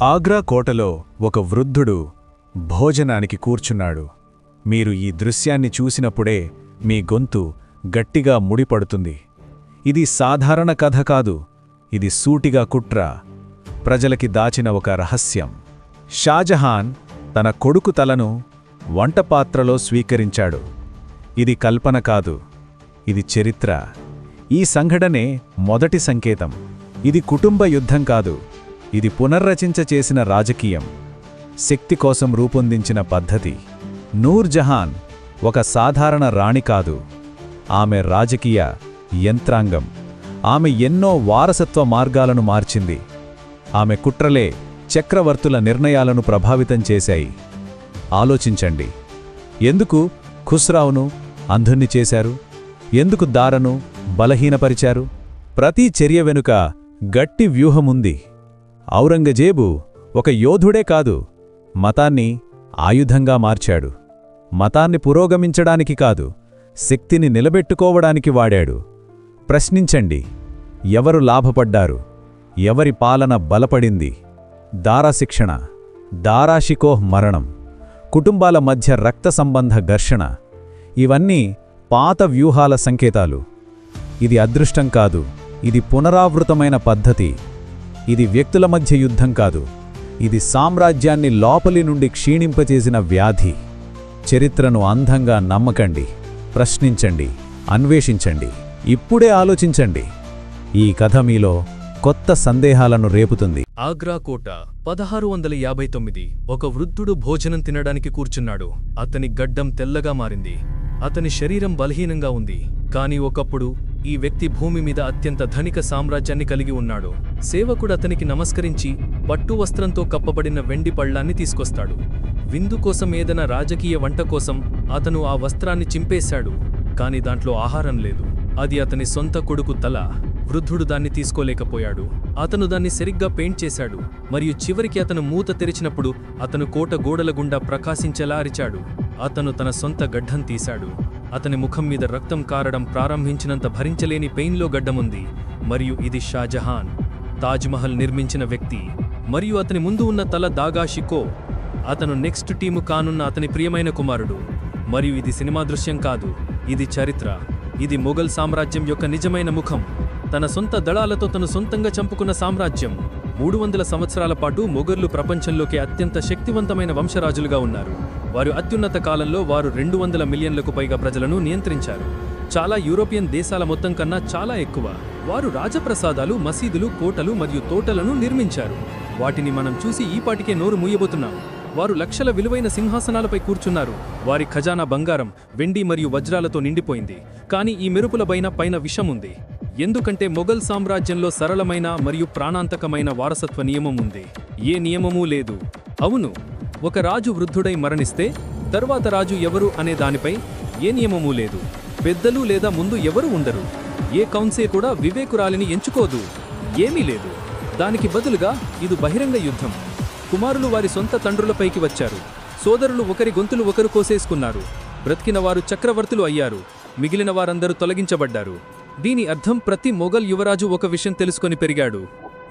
ఆగ్రా కోటలో ఒక వృద్ధుడు భోజనానికి కూర్చున్నాడు. మీరు ఈ దృశ్యాన్ని చూసినప్పుడే మీ గొంతు గట్టిగా ముడిపడుతుంది. ఇది సాధారణ కథ కాదు, ఇది సూటిగా కుట్ర, ప్రజలకి దాచిన ఒక రహస్యం. షాజహాన్ తన కొడుకు తలను వంటపాత్రలో స్వీకరించాడు. ఇది కల్పన కాదు, ఇది చరిత్ర. ఈ సంఘటనే మొదటి సంకేతం. ఇది కుటుంబ యుద్ధం కాదు, ఇది పునర్రచించ చేసిన రాజకీయం, శక్తి కోసం రూపొందించిన పద్ధతి. నూర్ జహాన్ ఒక సాధారణ రాణి కాదు, ఆమె రాజకీయ యంత్రాంగం. ఆమె ఎన్నో వారసత్వ మార్గాలను మార్చింది. ఆమె కుట్రలే చక్రవర్తుల నిర్ణయాలను ప్రభావితం చేశాయి. ఆలోచించండి, ఎందుకు ఖుస్రావును అంధుణ్ణి చేశారు? ఎందుకు దారను బలహీనపరిచారు? ప్రతి చర్య వెనుక గట్టి వ్యూహముంది. ఔరంగజేబు ఒక యోధుడే కాదు, మతాన్ని ఆయుధంగా మార్చాడు. మతాన్ని పురోగమించడానికి కాదు, శక్తిని నిలబెట్టుకోవడానికి వాడాడు. ప్రశ్నించండి, ఎవరు లాభపడ్డారు? ఎవరి పాలన బలపడింది? దారా శిక్షణ, దారాషికోహ్ మరణం, కుటుంబాల మధ్య రక్త సంబంధ ఘర్షణ, ఇవన్నీ పాత వ్యూహాల సంకేతాలు. ఇది అదృష్టం కాదు, ఇది పునరావృతమైన పద్ధతి. ఇది వ్యక్తుల మధ్య యుద్ధం కాదు, ఇది సామ్రాజ్యాన్ని లోపలి నుండి క్షీణింపచేసిన వ్యాధి. చరిత్రను అంధంగా నమ్మకండి, ప్రశ్నించండి, అన్వేషించండి. ఇప్పుడే ఆలోచించండి. ఈ కథ మీలో కొత్త సందేహాలను రేపుతుంది. ఆగ్రా కోట 1659. ఒక వృద్ధుడు భోజనం తినడానికి కూర్చున్నాడు. అతని గడ్డం తెల్లగా మారింది. అతని శరీరం బలహీనంగా ఉంది. కాని ఒకప్పుడు ఈ వ్యక్తి భూమి మీద అత్యంత ధనిక సామ్రాజ్యాన్ని కలిగి ఉన్నాడు. సేవకుడు అతనికి నమస్కరించి పట్టు వస్త్రంతో కప్పబడిన వెండి పళ్ళాన్ని తీసుకొస్తాడు. విందు కోసం ఏదైనా రాజకీయ వంట కోసం అతను ఆ వస్త్రాన్ని చింపేశాడు. కాని దాంట్లో ఆహారం లేదు. అది అతని సొంత కొడుకు తల. వృద్ధుడు దాన్ని తీసుకోలేకపోయాడు. అతను దాన్ని సరిగ్గా పెయింట్ చేశాడు. మరియు చివరికి అతను మూత తెరిచినప్పుడు అతను కోట గోడల గుండా ప్రకాశించేలా అరిచాడు. అతను తన సొంత గడ్డం తీశాడు. అతని ముఖం మీద రక్తం కారడం ప్రారంభించినంత భరించలేని పెయిన్లో గడ్డముంది. మరియు ఇది షాజహాన్, తాజ్మహల్ నిర్మించిన వ్యక్తి. మరియు అతని ముందు ఉన్న తల దాగా షికో. అతను నెక్స్ట్ టీము కానున్న అతని ప్రియమైన కుమారుడు. మరియు ఇది సినిమా దృశ్యం కాదు, ఇది చరిత్ర. ఇది మొఘల్ సామ్రాజ్యం యొక్క నిజమైన ముఖం. తన సొంత దళాలతో తను సొంతంగా చంపుకున్న సామ్రాజ్యం. 300 సంవత్సరాల పాటు మొఘర్లు ప్రపంచంలోకి అత్యంత శక్తివంతమైన వంశరాజులుగా ఉన్నారు. వారు అత్యున్నత కాలంలో వారు 200 మిలియన్లకు పైగా ప్రజలను నియంత్రించారు. చాలా యూరోపియన్ దేశాల మొత్తం కన్నా చాలా ఎక్కువ. వారు రాజప్రసాదాలు, మసీదులు, కోటలు మరియు తోటలను నిర్మించారు. వాటిని మనం చూసి ఈపాటికే నోరు మూయబోతున్నాం. వారు లక్షల విలువైన సింహాసనాలపై కూర్చున్నారు. వారి ఖజానా బంగారం, వెండి మరియు వజ్రాలతో నిండిపోయింది. కానీ ఈ మెరుపుల పైన విషం ఉంది. ఎందుకంటే మొఘల్ సామ్రాజ్యంలో సరళమైన మరియు ప్రాణాంతకమైన వారసత్వ నియమం ఉంది. ఏ నియమమూ లేదు. అవును, ఒక రాజు వృద్ధుడై మరణిస్తే తర్వాత రాజు ఎవరు అనే దానిపై ఏ నియమమూ లేదు. పెద్దలు లేదా ముందు ఎవరు ఉండరు. ఏ కౌన్సిల్ కూడా వివేకురాలిని ఎంచుకోదు. ఏమీ లేదు. దానికి బదులుగా ఇది బహిరంగ యుద్ధం. కుమారులు వారి సొంత తండ్రులపైకి వచ్చారు. సోదరులు ఒకరి గొంతులు ఒకరు కోసేసుకున్నారు. బ్రతికిన వారు చక్రవర్తులు అయ్యారు. మిగిలిన వారందరూ తొలగించబడ్డారు. దీని అర్థం ప్రతి మొఘల్ యువరాజు ఒక విషయం తెలుసుకొని పెరిగాడు.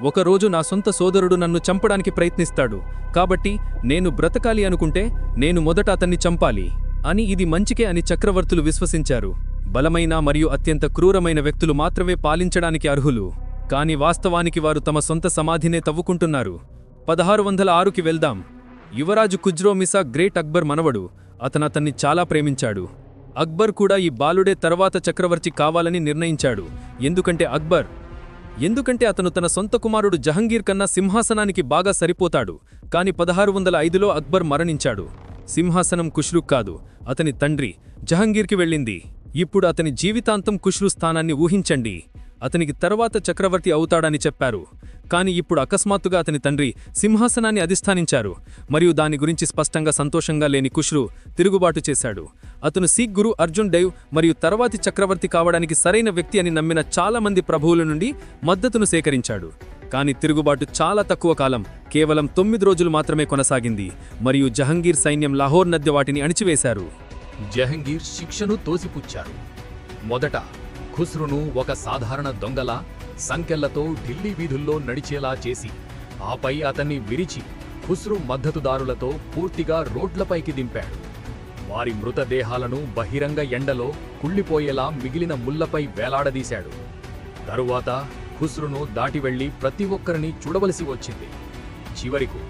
ఒకరోజు నా సొంత సోదరుడు నన్ను చంపడానికి ప్రయత్నిస్తాడు. కాబట్టి నేను బ్రతకాలి అనుకుంటే నేను మొదట అతన్ని చంపాలి అని. ఇది మంచికే అని చక్రవర్తులు విశ్వసించారు. బలమైన మరియు అత్యంత క్రూరమైన వ్యక్తులు మాత్రమే పాలించడానికి అర్హులు. కాని వాస్తవానికి వారు తమ సొంత సమాధినే తవ్వుకుంటున్నారు. 1606కి వెళ్దాం. యువరాజు ఖుజ్రో మిసా గ్రేట్ అక్బర్ మనవడు. అతన్ని చాలా ప్రేమించాడు. అక్బర్ కూడా ఈ బాలుడే తర్వాత చక్రవర్తి కావాలని నిర్ణయించాడు. ఎందుకంటే అతను తన సొంత కుమారుడు జహంగీర్ కన్నా సింహాసనానికి బాగా సరిపోతాడు. కాని 1605లో అక్బర్ మరణించాడు. సింహాసనం ఖుష్రూ కాదు, అతని తండ్రి జహంగీర్కి వెళ్ళింది. ఇప్పుడు అతని జీవితాంతం ఖుష్రూ స్థానాన్ని ఊహించండి. అతనికి తర్వాత చక్రవర్తి అవుతాడని చెప్పారు. కాని ఇప్పుడు అకస్మాత్తుగా అతని తండ్రి సింహాసనాన్ని అధిష్ఠానించారు. మరియు దాని గురించి స్పష్టంగా సంతోషంగా లేని ఖుష్రూ తిరుగుబాటు చేశాడు. అతను సిక్ గురు అర్జున్ దేవ్ మరియు తర్వాతి చక్రవర్తి కావడానికి సరైన వ్యక్తి అని నమ్మిన చాలా మంది ప్రభువుల నుండి మద్దతును సేకరించాడు. కాని తిరుగుబాటు చాలా తక్కువ కాలం, కేవలం 9 రోజులు మాత్రమే కొనసాగింది. మరియు జహంగీర్ సైన్యం లాహోర్ నద్య వాటిని అణిచివేశారు. జహంగీర్ శిక్షను తోసిపుచ్చారు. మొదట ఖుస్రును ఒక సాధారణ దొంగలా సంకెళ్లతో ఢిల్లీ వీధుల్లో నడిచేలా చేసి ఆపై అతన్ని విరిచి ఖుస్రు మద్దతుదారులతో పూర్తిగా రోడ్లపైకి దింపాడు. వారి మృతదేహాలను బహిరంగ ఎండలో కుళ్ళిపోయేలా మిగిలిన ముళ్లపై వేలాడదీశాడు. తరువాత ఖుస్రును దాటి వెళ్లి ప్రతి ఒక్కరిని చూడవలసి వచ్చింది. చివరకు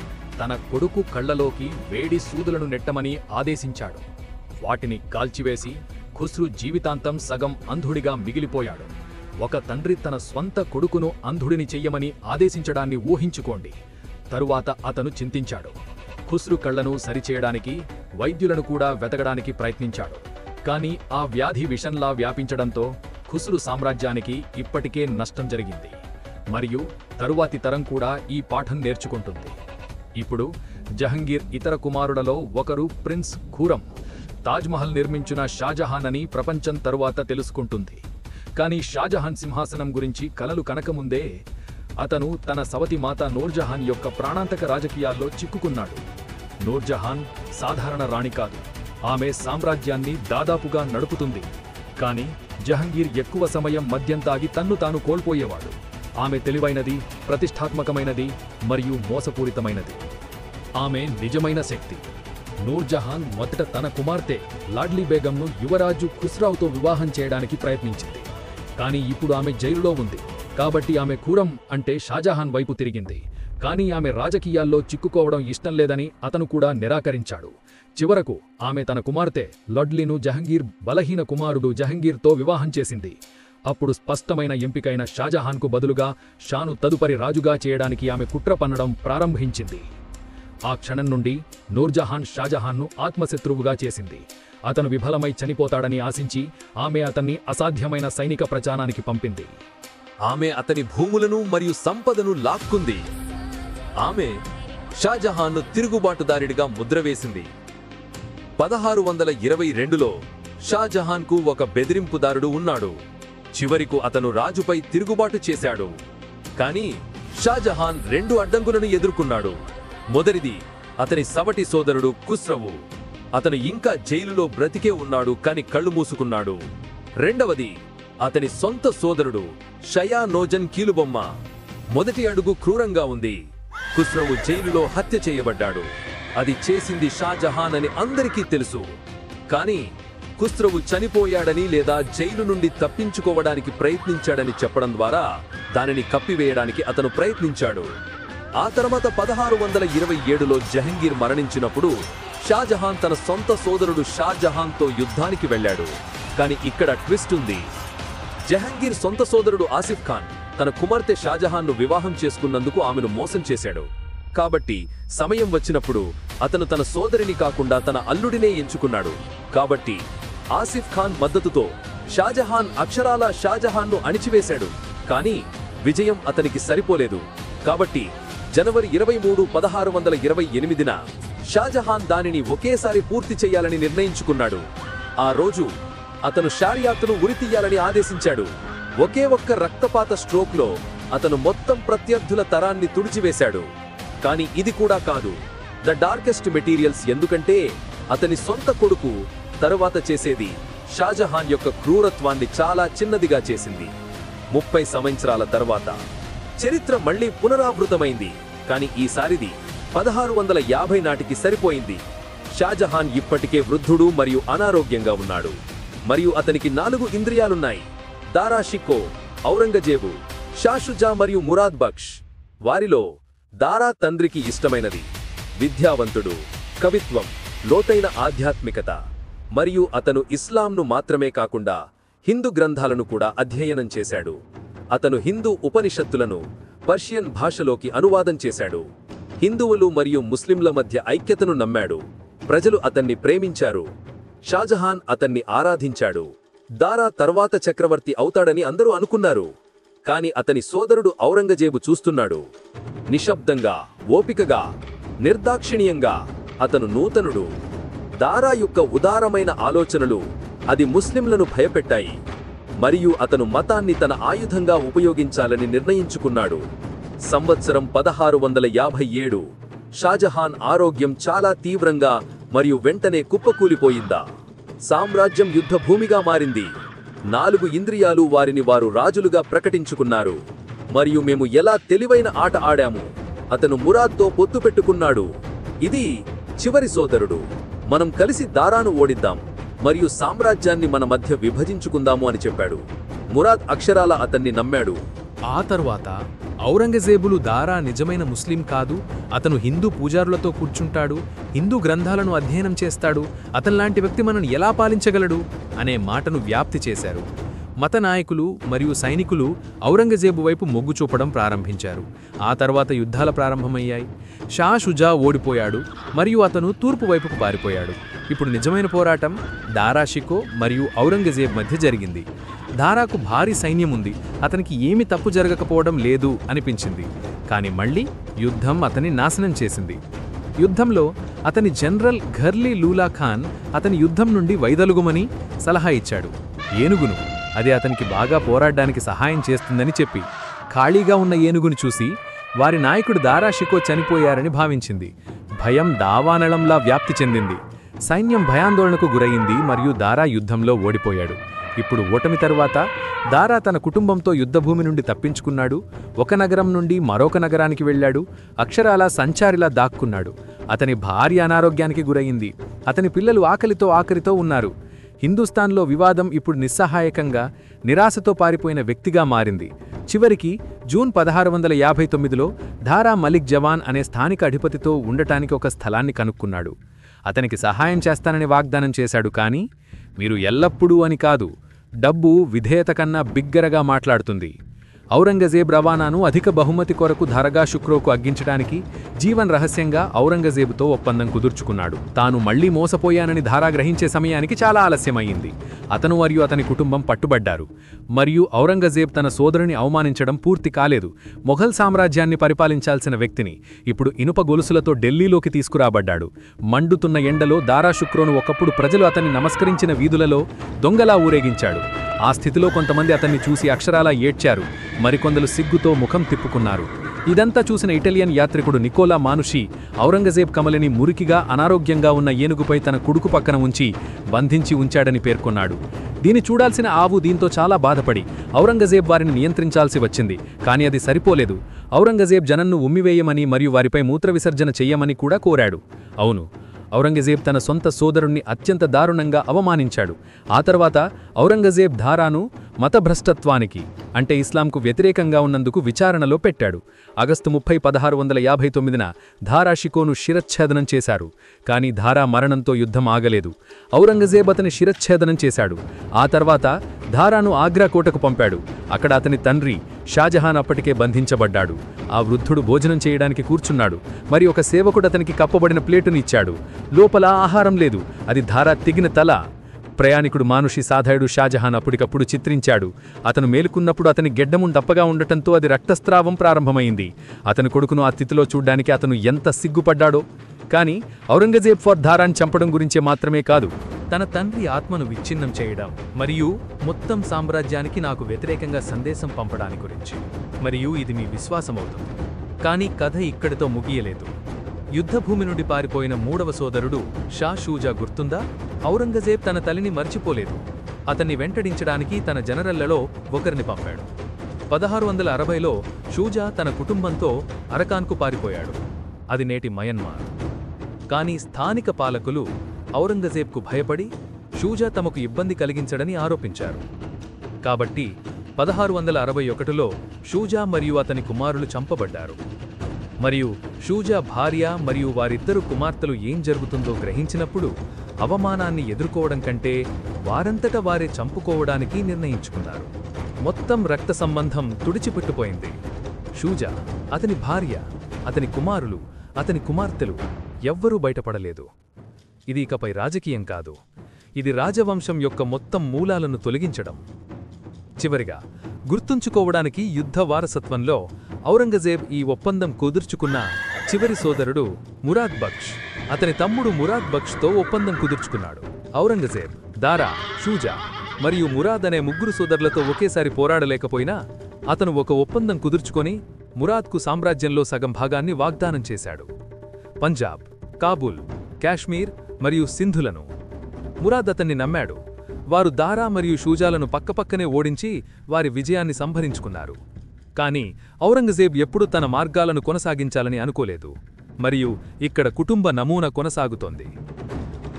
తన కొడుకు కళ్లలోకి వేడి సూదులను నెట్టమని ఆదేశించాడు. వాటిని కాల్చివేసి ఖుస్రు జీవితాంతం సగం అంధుడిగా మిగిలిపోయాడు. ఒక తండ్రి తన స్వంత కొడుకును అంధుడిని చెయ్యమని ఆదేశించడాన్ని ఊహించుకోండి. తరువాత అతను చింతించాడు. ఖుస్రు కళ్లను సరిచేయడానికి వైద్యులను కూడా వెతకడానికి ప్రయత్నించాడు. కానీ ఆ వ్యాధి విషంలా వ్యాపించడంతో ఖుస్రు సామ్రాజ్యానికి ఇప్పటికే నష్టం జరిగింది. మరియు తరువాతి తరం కూడా ఈ పాఠం నేర్చుకుంటుంది. ఇప్పుడు జహంగీర్ ఇతర కుమారులలో ఒకరు ప్రిన్స్ ఖురం, తాజ్మహల్ నిర్మించిన షాజహాన్ అని ప్రపంచం తరువాత తెలుసుకుంటుంది. కానీ షాజహాన్ సింహాసనం గురించి కలలు కనకముందే అతను తన సవతి మాత నూర్జహాన్ యొక్క ప్రాణాంతక రాజకీయాల్లో చిక్కుకున్నాడు. నూర్జహాన్ సాధారణ రాణి కాదు, ఆమె సామ్రాజ్యాన్ని దాదాపుగా నడుపుతుంది. కానీ జహంగీర్ ఎక్కువ సమయం మద్యం తాగి తన్ను తాను కోల్పోయేవాడు. ఆమె తెలివైనది, ప్రతిష్టాత్మకమైనది మరియు మోసపూరితమైనది. ఆమె నిజమైన శక్తి. నూర్జహాన్ మొదట తన కుమార్తె లాడ్లీ బేగంను యువరాజు ఖుస్రావుతో వివాహం చేయడానికి ప్రయత్నించింది. కానీ ఇప్పుడు ఆమె జైలులో ఉంది. కాబట్టి ఆమె ఖురం అంటే షాజహాన్ వైపు తిరిగింది. కానీ ఆమె రాజకీయాల్లో చిక్కుకోవడం ఇష్టం లేదని అతను కూడా నిరాకరించాడు. చివరకు ఆమె తన కుమార్తె లాడ్లీను జహంగీర్ బలహీన కుమారుడు జహంగీర్తో వివాహం చేసింది. అప్పుడు స్పష్టమైన ఎంపికైన షాజహాన్కు బదులుగా షాను తదుపరి రాజుగా చేయడానికి ఆమె కుట్ర పన్నడం ప్రారంభించింది. ఆ క్షణం నుండి నూర్జహాన్ షాజహాన్ను ఆత్మశత్రువుగా చేసింది. అతను విఫలమై చనిపోతాడని ఆశించి ఆమె అతన్ని అసాధ్యమైన సైనిక ప్రచారానికి పంపింది. ఆమె అతని భూములను మరియు సంపదను లాక్కుంది. ఆమె షాజహాన్ను తిరుగుబాటుదారుడిగా ముద్రవేసింది. 1622లో షాజహాన్కు ఒక బెదిరింపుదారుడు ఉన్నాడు. చివరకు అతను రాజుపై తిరుగుబాటు చేశాడు. కానీ షాజహాన్ 2 అడ్డంకులను ఎదుర్కొన్నాడు. మొదటిది అతని సవటి సోదరుడు ఖుస్రవు. అతను ఇంకా జైలులో బ్రతికే ఉన్నాడు, కాని కళ్ళు మూసుకున్నాడు. రెండవది అతని సొంత సోదరుడు షయా నోజన్ కీలుబొమ్మ. మొదటి అడుగు క్రూరంగా ఉంది. ఖుస్రవు జైలులో హత్య చేయబడ్డాడు. అది చేసింది షాజహాన్ అని అందరికీ తెలుసు. కానీ ఖుస్రవు చనిపోయాడని లేదా జైలు నుండి తప్పించుకోవడానికి ప్రయత్నించాడని చెప్పడం ద్వారా దానిని కప్పివేయడానికి అతను ప్రయత్నించాడు. ఆ తర్వాత 1627లో జహంగీర్ మరణించినప్పుడు షాజహాన్ తన సొంత సోదరుడు షాజహాన్తో యుద్ధానికి వెళ్ళాడు. కానీ ఇక్కడ ట్విస్ట్ ఉంది. జహంగీర్ సొంత సోదరుడు ఆసిఫ్ ఖాన్ తన కుమార్తె షాజహాన్ను వివాహం చేసుకున్నందుకు ఆమెను మోసం చేశాడు. కాబట్టి సమయం వచ్చినప్పుడు అతను తన సోదరిని కాకుండా తన అల్లుడినే ఎంచుకున్నాడు. కాబట్టి ఆసిఫ్ ఖాన్ మద్దతుతో షాజహాన్ అక్షరాలా షాజహాన్ను అణిచివేశాడు. కానీ విజయం అతనికి సరిపోలేదు. కాబట్టి జనవరి 23, 1628న షాజహాన్ దానిని ఒకేసారి పూర్తి చేయాలని నిర్ణయించుకున్నాడు. ఆ రోజు అతను షారియాత్ను ఉరితీయాలని ఆదేశించాడు. ఒకే ఒక్క రక్తపాత స్ట్రోక్లో అతను మొత్తం ప్రత్యర్థుల తరాన్ని తుడిచివేశాడు. కానీ ఇది కూడా కాదు ద డార్కెస్ట్ మెటీరియల్స్, ఎందుకంటే అతని సొంత కొడుకు తరువాత చేసేది షాజహాన్ యొక్క క్రూరత్వాన్ని చాలా చిన్నదిగా చేసింది. 30 సంవత్సరాల తర్వాత చరిత్ర మళ్లీ పునరావృతమైంది. కానీ ఈసారిది 1650 నాటికి సరిపోయింది. షాజహాన్ ఇప్పటికే వృద్ధుడు మరియు అనారోగ్యంగా ఉన్నాడు. మరియు అతనికి 4 ఇంద్రియాలున్నాయి: దారా షికో, ఔరంగజేబు, షాషుజా మరియు మురాద్ బక్ష్. వారిలో దారా తండ్రికి ఇష్టమైనది విద్యావంతుడు, కవిత్వం, లోతైన ఆధ్యాత్మికత. మరియు అతను ఇస్లాంను మాత్రమే కాకుండా హిందూ గ్రంథాలను కూడా అధ్యయనం చేశాడు. అతను హిందూ ఉపనిషత్తులను పర్షియన్ భాషలోకి అనువాదం చేశాడు. హిందువులు మరియు ముస్లింల మధ్య ఐక్యతను నమ్మాడు. ప్రజలు అతన్ని ప్రేమించారు. షాజహాన్ అతన్ని ఆరాధించాడు. దారా తర్వాత చక్రవర్తి అవుతాడని అందరూ అనుకున్నారు. కాని అతని సోదరుడు ఔరంగజేబు చూస్తున్నాడు. నిశ్శబ్దంగా, ఓపికగా, నిర్దాక్షిణీయంగా. అతను నూతనుడు. దారా యొక్క ఉదారమైన ఆలోచనలు అది ముస్లింలను భయపెట్టాయి. మరియు అతను మతాన్ని తన ఆయుధంగా ఉపయోగించాలని నిర్ణయించుకున్నాడు. సంవత్సరం 1657 షాజహాన్ ఆరోగ్యం చాలా తీవ్రంగా మరియు వెంటనే కుప్పకూలిపోయిందా. సామ్రాజ్యం యుద్ధ భూమిగా మారింది. 4 ఇంద్రియాలు వారిని వారు రాజులుగా ప్రకటించుకున్నారు. మరియు మేము ఎలా తెలివైన ఆట ఆడాము అతను మురాద్తో పొత్తు పెట్టుకున్నాడు. ఇది చివరి సోదరుడు. మనం కలిసి దారాను ఓడిద్దాం మరియు సామ్రాజ్యాన్ని మన మధ్య విభజించుకుందాము అని చెప్పాడు. మురాద్ అక్షరాల అతన్ని నమ్మాడు. ఆ తరువాత ఔరంగజేబులు దారా నిజమైన ముస్లిం కాదు, అతను హిందూ పూజారులతో కూర్చుంటాడు, హిందూ గ్రంథాలను అధ్యయనం చేస్తాడు, అతనిలాంటి వ్యక్తి మనను ఎలా పాలించగలడు అనే మాటను వ్యాప్తి చేశారు. మత నాయకులు మరియు సైనికులు ఔరంగజేబు వైపు మొగ్గు చూపడం ప్రారంభించారు. ఆ తర్వాత యుద్ధాల ప్రారంభమయ్యాయి. షా షుజా ఓడిపోయాడు మరియు అతను తూర్పు వైపుకు పారిపోయాడు. ఇప్పుడు నిజమైన పోరాటం దారా షికో మరియు ఔరంగజేబ్ మధ్య జరిగింది. దారాకు భారీ సైన్యం ఉంది, అతనికి ఏమి తప్పు జరగకపోవడం లేదు అనిపించింది. కానీ మళ్ళీ యుద్ధం అతని నాశనం చేసింది. యుద్ధంలో అతని జనరల్ ఘర్లీ లూలా ఖాన్ అతని యుద్ధం నుండి వైదొలుగుమని సలహా ఇచ్చాడు. ఏనుగును, అది అతనికి బాగా పోరాడడానికి సహాయం చేస్తుందని చెప్పి. ఖాళీగా ఉన్న ఏనుగును చూసి వారి నాయకుడు దారా షికో చనిపోయారని భావించింది. భయం దావానళంలా వ్యాప్తి చెందింది. సైన్యం భయాందోళనకు గురయింది మరియు దారా యుద్ధంలో ఓడిపోయాడు. ఇప్పుడు ఓటమి తరువాత దారా తన కుటుంబంతో యుద్ధభూమి నుండి తప్పించుకున్నాడు. ఒక నగరం నుండి మరొక నగరానికి వెళ్ళాడు. అక్షరాలా సంచారిలా దాక్కున్నాడు. అతని భార్య అనారోగ్యానికి గురయింది. అతని పిల్లలు ఆకలితో ఉన్నారు. హిందుస్థాన్లో వివాదం ఇప్పుడు నిస్సహాయకంగా, నిరాశతో పారిపోయిన వ్యక్తిగా మారింది. చివరికి జూన్ 1659లో దారా మలిక్ జవాన్ అనే స్థానిక అధిపతితో ఉండటానికి ఒక స్థలాన్ని కనుక్కున్నాడు. అతనికి సహాయం చేస్తానని వాగ్దానం చేశాడు. కానీ మీరు ఎల్లప్పుడూ అని కాదు, డబ్బు విధేయత కన్నా బిగ్గరగా మాట్లాడుతుంది. ఔరంగజేబ్ రవాణాను అధిక బహుమతి కొరకు దర్గా షుక్రోకు అగ్గించడానికి జీవన్ రహస్యంగా ఔరంగజేబుతో ఒప్పందం కుదుర్చుకున్నాడు. తాను మళ్లీ మోసపోయానని దారా గ్రహించే సమయానికి చాలా ఆలస్యమయ్యింది. అతను మరియు అతని కుటుంబం పట్టుబడ్డారు. మరియు ఔరంగజేబ్ తన సోదరుని అవమానించడం పూర్తి కాలేదు. మొఘల్ సామ్రాజ్యాన్ని పరిపాలించాల్సిన వ్యక్తిని ఇప్పుడు ఇనుప గొలుసులతో ఢిల్లీలోకి తీసుకురాబడ్డాడు. మండుతున్న ఎండలో దారా షుక్రోను ఒకప్పుడు ప్రజలు అతన్ని నమస్కరించిన వీధులలో దొంగలా ఊరేగించాడు. ఆ స్థితిలో కొంతమంది అతన్ని చూసి అక్షరాలా ఏడ్చారు. మరికొందరు సిగ్గుతో ముఖం తిప్పుకున్నారు. ఇదంతా చూసిన ఇటాలియన్ యాత్రికుడు నికోలా మానుషి ఔరంగజేబ్ కమలిని మురికిగా అనారోగ్యంగా ఉన్న ఏనుగుపై తన కుడుకు పక్కన ఉంచి బంధించి ఉంచాడని పేర్కొన్నాడు. దీని చూడాల్సిన ఆవు దీంతో చాలా బాధపడి ఔరంగజేబ్ వారిని నియంత్రించాల్సి వచ్చింది. కానీ అది సరిపోలేదు. ఔరంగజేబ్ జనన్ను ఉమ్మివేయమని మరియు వారిపై మూత్ర విసర్జన చెయ్యమని కూడా కోరాడు. అవును, ఔరంగజేబ్ తన సొంత సోదరుణ్ణి అత్యంత దారుణంగా అవమానించాడు. ఆ తర్వాత ఔరంగజేబ్ దారాను మతభ్రష్టత్వానికి, అంటే ఇస్లాంకు వ్యతిరేకంగా ఉన్నందుకు విచారణలో పెట్టాడు. ఆగస్టు 30, 1659న దారా షికోను శిరచ్ఛేదనం చేశారు. కానీ దారా మరణంతో యుద్ధం ఆగలేదు. ఔరంగజేబ్ అతని శిరచ్ఛేదనం చేశాడు. ఆ తర్వాత దారాను ఆగ్రా కోటకు పంపాడు. అక్కడ అతని తండ్రి షాజహాన్ అప్పటికే బంధించబడ్డాడు. ఆ వృద్ధుడు భోజనం చేయడానికి కూర్చున్నాడు. మరి ఒక సేవకుడు అతనికి కప్పబడిన ప్లేటుని ఇచ్చాడు. లోపల ఆహారం లేదు, అది దారా తెగిన తల. ప్రయాణికుడు మానుషి సాధాయుడు షాజహాన్ అప్పటికప్పుడు చిత్రించాడు. అతను మేలుకున్నప్పుడు అతని గెడ్డము దప్పగా ఉండటంతో అది రక్తస్రావం ప్రారంభమైంది. అతని కొడుకును ఆ స్థితిలో చూడ్డానికి అతను ఎంత సిగ్గుపడ్డాడో. కానీ ఔరంగజేబ్ ఫర్ దారాన్ని చంపడం గురించే మాత్రమే కాదు, తన తండ్రి ఆత్మను విచ్ఛిన్నం చేయడం మరియు మొత్తం సామ్రాజ్యానికి నాకు వ్యతిరేకంగా సందేశం పంపడాని గురించి. మరియు ఇది మీ విశ్వాసమవుతుంది. కానీ కథ ఇక్కడితో ముగియలేదు. యుద్ధభూమి నుండి పారిపోయిన మూడవ సోదరుడు షా షూజా గుర్తుందా? ఔరంగజేబ్ తన తల్లిని మర్చిపోలేదు. అతన్ని వెంటడించడానికి తన జనరళ్లలో ఒకరిని పంపాడు. 1660లో షూజా తన కుటుంబంతో అరకాన్కు పారిపోయాడు. అది నేటి మయన్మార్. కానీ స్థానిక పాలకులు ఔరంగజేబ్కు భయపడి షూజా తమకు ఇబ్బంది కలిగించడని ఆరోపించారు. కాబట్టి 1661లో షూజా మరియు అతని కుమారులు చంపబడ్డారు. మరియు షూజా భార్య మరియు వారిద్దరు కుమార్తెలు ఏం జరుగుతుందో గ్రహించినప్పుడు అవమానాన్ని ఎదుర్కోవడం కంటే వారంతట వారే చంపుకోవడానికి నిర్ణయించుకున్నారు. మొత్తం రక్త సంబంధం తుడిచిపెట్టుపోయింది. షూజా, అతని భార్య, అతని కుమారులు, అతని కుమార్తెలు ఎవ్వరూ బయటపడలేదు. ఇది ఇకపై రాజకీయం కాదు, ఇది రాజవంశం యొక్క మొత్తం మూలాలను తొలగించడం. చివరిగా గుర్తుంచుకోవడానికి యుద్ధ వారసత్వంలో ఔరంగజేబ్ ఈ ఒప్పందం కుదుర్చుకున్న చివరి సోదరుడు మురాద్ బక్ష్. అతని తమ్ముడు మురాద్ బక్ష్తో ఒప్పందం కుదుర్చుకున్నాడు. ఔరంగజేబ్, దారా, షూజా మరియు మురాద్ అనే ముగ్గురు సోదరులతో ఒకేసారి పోరాడలేకపోయినా అతను ఒక ఒప్పందం కుదుర్చుకొని మురాద్కు సామ్రాజ్యంలో సగం భాగాన్ని వాగ్దానం చేశాడు. పంజాబ్, కాబూల్, కాశ్మీర్ మరియు సింధులను. మురాద్ అతన్ని నమ్మాడు. వారు దారా మరియు షూజాలను పక్కపక్కనే ఓడించి వారి విజయాన్ని సంభరించుకున్నారు. కానీ ఔరంగజేబ్ ఎప్పుడూ తన మార్గాలను కొనసాగించాలని అనుకోలేదు, మరియు ఇక్కడ కుటుంబ నమూనా కొనసాగుతోంది.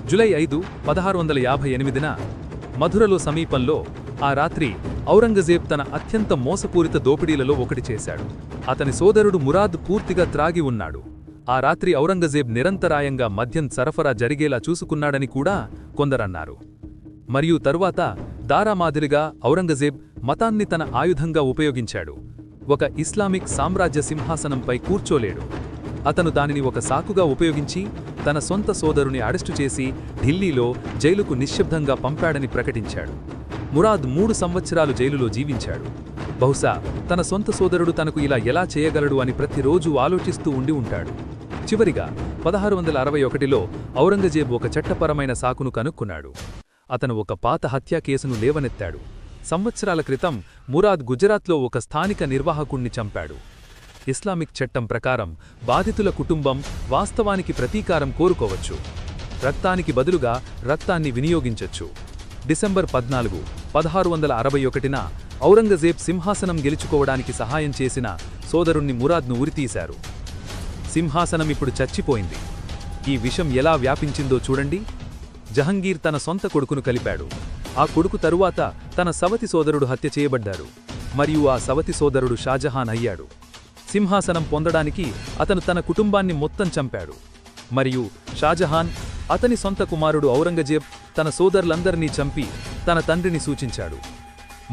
జూలై 5, 1658న మధురలో సమీపంలో ఆ రాత్రి ఔరంగజేబ్ తన అత్యంత మోసపూరిత దోపిడీలలో ఒకటి చేశాడు. అతని సోదరుడు మురాద్ పూర్తిగా త్రాగి ఉన్నాడు. ఆ రాత్రి ఔరంగజేబ్ నిరంతరాయంగా మద్యం సరఫరా జరిగేలా చూసుకున్నాడని కూడా కొందరన్నారు. మరియు తరువాత దారా మాదిరిగా ఔరంగజేబ్ మతాన్ని తన ఆయుధంగా ఉపయోగించాడు. ఒక ఇస్లామిక్ సామ్రాజ్య సింహాసనంపై కూర్చోలేడు. అతను దానిని ఒక సాకుగా ఉపయోగించి తన సొంత సోదరుని అరెస్టు చేసి ఢిల్లీలో జైలుకు నిశ్శబ్దంగా పంపాడని ప్రకటించాడు. మురాద్ 3 సంవత్సరాలు జైలులో జీవించాడు. బహుశా తన సొంత సోదరుడు తనకు ఇలా ఎలా చేయగలడు అని ప్రతిరోజూ ఆలోచిస్తూ ఉండి ఉంటాడు. చివరిగా 1661లో ఔరంగజేబ్ ఒక చట్టపరమైన సాకును కనుక్కున్నాడు. అతను ఒక పాత హత్యా కేసును లేవనెత్తాడు. సంవత్సరాల క్రితం మురాద్ గుజరాత్లో ఒక స్థానిక నిర్వాహకుణ్ణి చంపాడు. ఇస్లామిక్ చట్టం ప్రకారం బాధితుల కుటుంబం వాస్తవానికి ప్రతీకారం కోరుకోవచ్చు. రక్తానికి బదులుగా రక్తాన్ని వినియోగించొచ్చు. డిసెంబర్ 14, 1661న ఔరంగజేబ్ సింహాసనం గెలుచుకోవడానికి సహాయం చేసిన సోదరుణ్ణి మురాద్ను ఉరితీశారు. సింహాసనం ఇప్పుడు చచ్చిపోయింది. ఈ విషం ఎలా వ్యాపించిందో చూడండి. జహంగీర్ తన సొంత కొడుకును కలిపాడు. ఆ కొడుకు తరువాత తన సవతి సోదరుడు హత్య చేయబడ్డారు, మరియు ఆ సవతి సోదరుడు షాజహాన్ అయ్యాడు. సింహాసనం పొందడానికి అతను తన కుటుంబాన్ని మొత్తం చంపాడు. మరియు షాజహాన్, అతని సొంత కుమారుడు ఔరంగజేబ్ తన సోదరులందరినీ చంపి తన తండ్రిని సూచించాడు.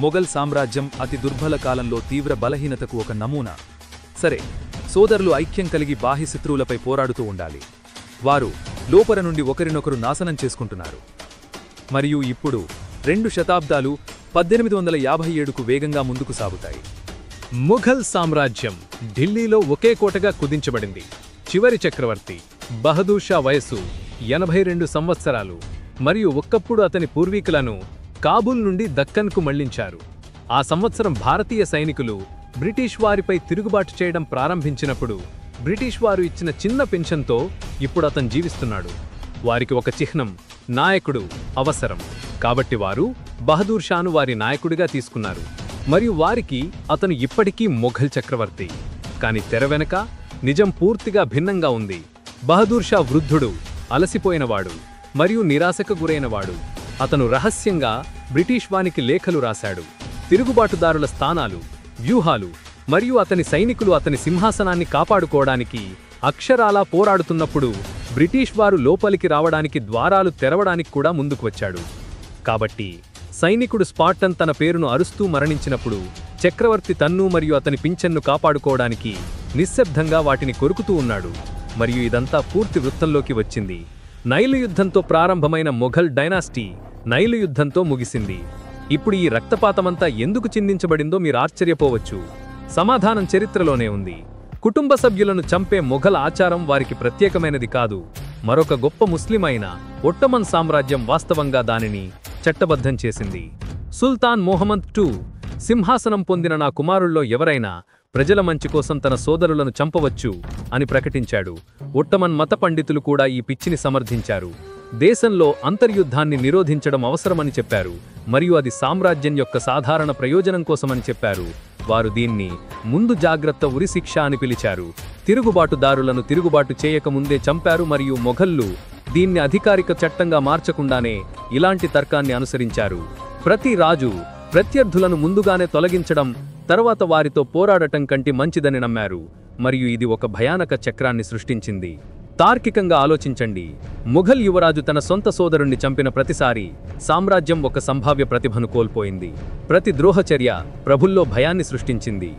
మొఘల్ సామ్రాజ్యం అతి దుర్బల కాలంలో తీవ్ర బలహీనతకు ఒక నమూనా. సరే, సోదరులు ఐక్యం కలిగి బాహ్య శత్రువులపై పోరాడుతూ ఉండాలి. వారు లోపల నుండి ఒకరినొకరు నాశనం చేసుకుంటున్నారు. మరియు ఇప్పుడు 2 శతాబ్దాలు 1857కు వేగంగా ముందుకు సాగుతాయి. ముఘల్ సామ్రాజ్యం ఢిల్లీలో ఒకే కోటగా కుదించబడింది. చివరి చక్రవర్తి బహదూర్ షా వయస్సు 82 సంవత్సరాలు, మరియు ఒక్కప్పుడు అతని పూర్వీకులను కాబూల్ నుండి దక్కన్కు మళ్లించారు. ఆ సంవత్సరం భారతీయ సైనికులు బ్రిటిష్ వారిపై తిరుగుబాటు చేయడం ప్రారంభించినప్పుడు బ్రిటిష్ వారు ఇచ్చిన చిన్న పెన్షన్తో ఇప్పుడు అతను జీవిస్తున్నాడు. వారికి ఒక చిహ్నం, నాయకుడు అవసరం. కాబట్టి వారు బహదూర్ షాను వారి నాయకుడిగా తీసుకున్నారు, మరియు వారికి అతను ఇప్పటికీ మొఘల్ చక్రవర్తి. కాని తెర వెనక నిజం పూర్తిగా భిన్నంగా ఉంది. బహదూర్ షా వృద్ధుడు, అలసిపోయినవాడు మరియు నిరాశకు గురైనవాడు. అతను రహస్యంగా బ్రిటిష్ వానికి లేఖలు రాశాడు. తిరుగుబాటుదారుల స్థానాలు, వ్యూహాలు మరియు అతని సైనికులు అతని సింహాసనాన్ని కాపాడుకోవడానికి అక్షరాలా పోరాడుతున్నప్పుడు బ్రిటిష్ వారు లోపలికి రావడానికి ద్వారాలు తెరవడానికి కూడా ముందుకు వచ్చాడు. కాబట్టి సైనికుడు స్పార్టన్ తన పేరును అరుస్తూ మరణించినప్పుడు చక్రవర్తి తన్ను మరియు అతని పింఛన్ను కాపాడుకోవడానికి నిశ్శబ్దంగా వాటిని కొరుకుతూ ఉన్నాడు. మరియు ఇదంతా పూర్తి వృత్తంలోకి వచ్చింది. నైలు యుద్ధంతో ప్రారంభమైన మొఘల్ డైనాస్టీ నైలు యుద్ధంతో ముగిసింది. ఇప్పుడు ఈ రక్తపాతమంతా ఎందుకు చిందించబడిందో మీరు ఆశ్చర్యపోవచ్చు. సమాధానం చరిత్రలోనే ఉంది. కుటుంబ సభ్యులను చంపే మొఘల్ ఆచారం వారికి ప్రత్యేకమైనది కాదు. మరొక గొప్ప ముస్లిం అయిన ఒట్టమన్ సామ్రాజ్యం వాస్తవంగా దానిని చట్టబద్ధం చేసింది. సుల్తాన్ మొహమ్మద్ II సింహాసనం పొందిన నా కుమారుల్లో ఎవరైనా ప్రజల మంచి కోసం తన సోదరులను చంపవచ్చు అని ప్రకటించాడు. ఒట్టమన్ మత పండితులు కూడా ఈ పిచ్చిని సమర్థించారు. దేశంలో అంతర్యుద్ధాన్ని నిరోధించడం అవసరమని చెప్పారు, మరియు అది సామ్రాజ్యం యొక్క సాధారణ ప్రయోజనం కోసమని చెప్పారు. వారు దీన్ని ముందు జాగ్రత్త ఉరిశిక్ష అని పిలిచారు. తిరుగుబాటుదారులను తిరుగుబాటు చేయకముందే చంపారు, మరియు మొఘళ్ళు దీన్ని అధికారిక చట్టంగా మార్చకుండానే ఇలాంటి తర్కాన్ని అనుసరించారు. ప్రతి రాజు ప్రత్యర్థులను ముందుగానే తొలగించడం, తర్వాత వారితో పోరాడటం కంటే మంచిదని నమ్మారు, మరియు ఇది ఒక భయానక చక్రాన్ని సృష్టించింది. తార్కికంగా ఆలోచించండి. ముఘల్ యువరాజు తన సొంత సోదరుణ్ణి చంపిన ప్రతిసారి సామ్రాజ్యం ఒక సంభావ్య ప్రతిభను కోల్పోయింది. ప్రతి ద్రోహచర్య ప్రభుల్లో భయాన్ని సృష్టించింది.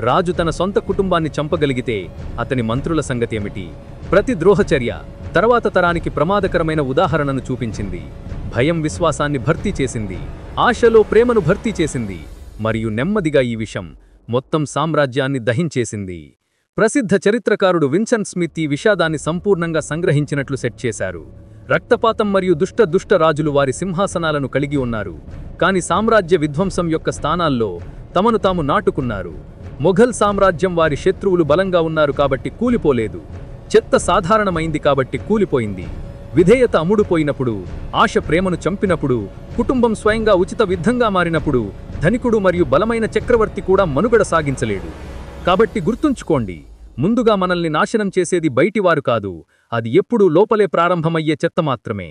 రాజు తన సొంత కుటుంబాన్ని చంపగలిగితే అతని మంత్రుల సంగతి ఏమిటి? ప్రతి ద్రోహచర్య తర్వాత తరానికి ప్రమాదకరమైన ఉదాహరణను చూపించింది. భయం విశ్వాసాన్ని భర్తీ చేసింది, ఆశలో ప్రేమను భర్తీ చేసింది, మరియు నెమ్మదిగా ఈ విషం మొత్తం సామ్రాజ్యాన్ని దహించేసింది. ప్రసిద్ధ చరిత్రకారుడు విన్సెంట్ స్మిత్ ఈ విషాదాన్ని సంపూర్ణంగా సంగ్రహించినట్లు సెట్ చేశారు. రక్తపాతం మరియు దుష్ట రాజులు వారి సింహాసనాలను కలిగి ఉన్నారు, కాని సామ్రాజ్య విధ్వంసం యొక్క స్థానాల్లో తమను తాము నాటుకున్నారు. మొఘల్ సామ్రాజ్యం వారి శత్రువులు బలంగా ఉన్నారు కాబట్టి కూలిపోలేదు. చెత్త సాధారణమైంది కాబట్టి కూలిపోయింది. విధేయత అమ్ముడుపోయినప్పుడు, ఆశ ప్రేమను చంపినప్పుడు, కుటుంబం స్వయంగా ఉచిత విద్ధంగా మారినప్పుడు ధనికుడు మరియు బలమైన చక్రవర్తి కూడా మనుగడ సాగించలేడు. కాబట్టి గుర్తుంచుకోండి, ముందుగా మనల్ని నాశనం చేసేది బయటివారు కాదు, అది ఎప్పుడూ లోపలే ప్రారంభమయ్యే చెత్త మాత్రమే.